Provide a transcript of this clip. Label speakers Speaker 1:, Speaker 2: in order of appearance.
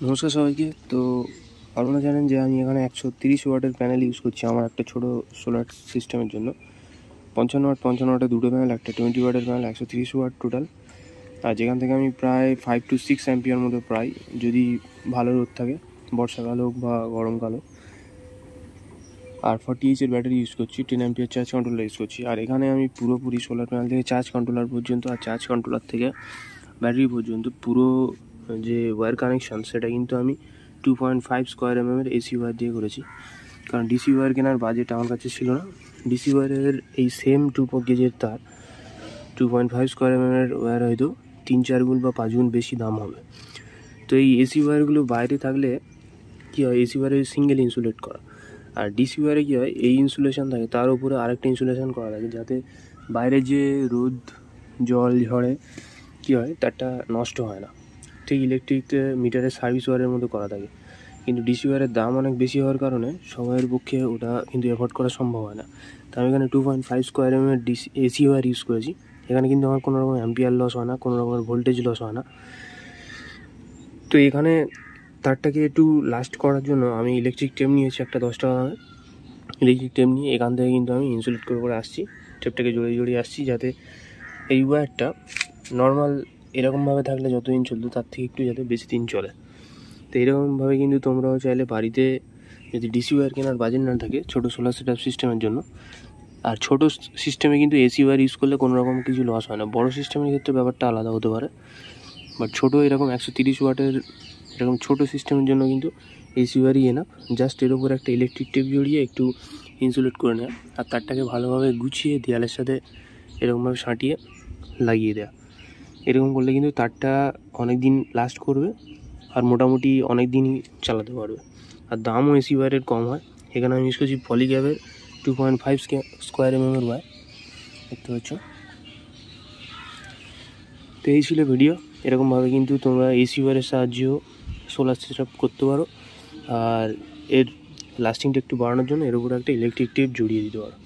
Speaker 1: নমস্কার সবাইকে। তো আপনারা জানেন যে আমি এখানে 130 ওয়াটের প্যানেল ইউজ করছি আমার একটা ছোটো সোলার সিস্টেমের জন্য। 55 ওয়াটের দুটো প্যানেল, একটা 20 ওয়াটের প্যানেল, 130 ওয়াট টোটাল। আর যেখান থেকে আমি প্রায় 5 to 6 অ্যাম্পিয়ার মতো প্রায়, যদি ভালো রোদ থাকে, বর্ষাকাল হোক বা গরমকাল হোক। আর 40H এর ব্যাটারি ইউজ করছি, 10 অ্যাম্পিয়ার চার্জ কন্ট্রোলার ইউজ করছি। আর এখানে আমি পুরোপুরি সোলার প্যানেল থেকে চার্জ কন্ট্রোলার পর্যন্ত আর চার্জ কন্ট্রোলার থেকে ব্যাটারি পর্যন্ত পুরো যে ওয়্যার কানেকশান সেটা কিন্তু আমি 2.5 স্কোয়ার এর এসি ওয়্যার দিয়ে করেছি। কারণ ডিসি ওয়্যার কেনার বাজেট আমার কাছে ছিল না। ডিসি ওয়্যারের এই সেম 2 গেজের তার 2.5 স্কোয়ার এর ওয়্যার হয়তো 3-4 গুণ বা 5 গুণ বেশি দাম হবে। তো এই এসি ওয়্যারগুলো বাইরে থাকলে কী হয়, এসি ওয়্যারে সিঙ্গেল ইনসুলেট করা, আর ডিসি ওয়্যারে কী হয়, এই ইনসুলেশন থাকে তার উপরে আরেকটা ইনসুলেশন করা থাকে, যাতে বাইরে যে রোদ জল ঝড়ে কী হয় তারটা নষ্ট হয় না। ঠিক ইলেকট্রিক মিটারের সার্ভিস ওয়্যারের মতো করা থাকে। কিন্তু ডিসি ওয়্যারের দাম অনেক বেশি হওয়ার কারণে সবাইয়ের পক্ষে ওটা কিন্তু অ্যাফোর্ড করা সম্ভব হয় না। তো আমি এখানে 2.5 স্কোয়ার এর এসি ওয়্যার ইউজ করেছি। এখানে কিন্তু আমার কোনো রকম অ্যাম্পিয়ার লস হয় না, কোনো রকমের ভোল্টেজ লস হয় না। তো এখানে তারটাকে একটু লাস্ট করার জন্য আমি ইলেকট্রিক টেপ নিয়েছি একটা 10 টাকা দামের ইলেকট্রিক টেপ নিয়ে এখান থেকে কিন্তু আমি ইনসুলেট করে আসছি, টেপটাকে জড়িয়ে আসছি, যাতে এই ওয়্যারটা নর্মাল এরকমভাবে থাকলে যতদিন চলতো তার থেকে একটু যাতে বেশি দিন চলে। তো এরকমভাবে কিন্তু তোমরাও চাইলে বাড়িতে, যদি ডিসি ওয়্যার কেনার বাজেট না থাকে ছোটো সোলার সেটআপ সিস্টেমের জন্য, আর ছোটো সিস্টেমে কিন্তু এসি ওয়্যার ইউজ করলে কোনো রকম কিছু লস হয় না। বড়ো সিস্টেমের ক্ষেত্রে ব্যাপারটা আলাদা হতে পারে, বাট ছোটো এরকম 130 ওয়াটের এরকম ছোটো সিস্টেমের জন্য কিন্তু এসি ওয়্যারই এনাফ। জাস্ট এর উপর একটা ইলেকট্রিক টেপ জড়িয়ে একটু ইনসুলেট করে নেওয়া, আর তারটাকে ভালোভাবে গুছিয়ে দেয়ালের সাথে এরকমভাবে সাঁটিয়ে লাগিয়ে দেওয়া। এরকম করলে কিন্তু তারটা অনেক দিন লাস্ট করবে আর মোটামুটি অনেক দিনই চালাতে পারবে। আর দামও এসি ওয়্যারের কম হয়। এখানে আমি ইউজ করছি পলিক্যাবের 2.5 স্কোয়ার এর ওয়্যার, দেখতে পাচ্ছ। তো এই ছিল ভিডিও। এরকমভাবে কিন্তু তোমরা এসি ওয়্যারের সাহায্যেও সোলার সেটআপ করতে পারো, আর এর লাস্টিংটা একটু বাড়ানোর জন্য এর উপরে একটা ইলেকট্রিক টেপ জড়িয়ে দিতে পারো।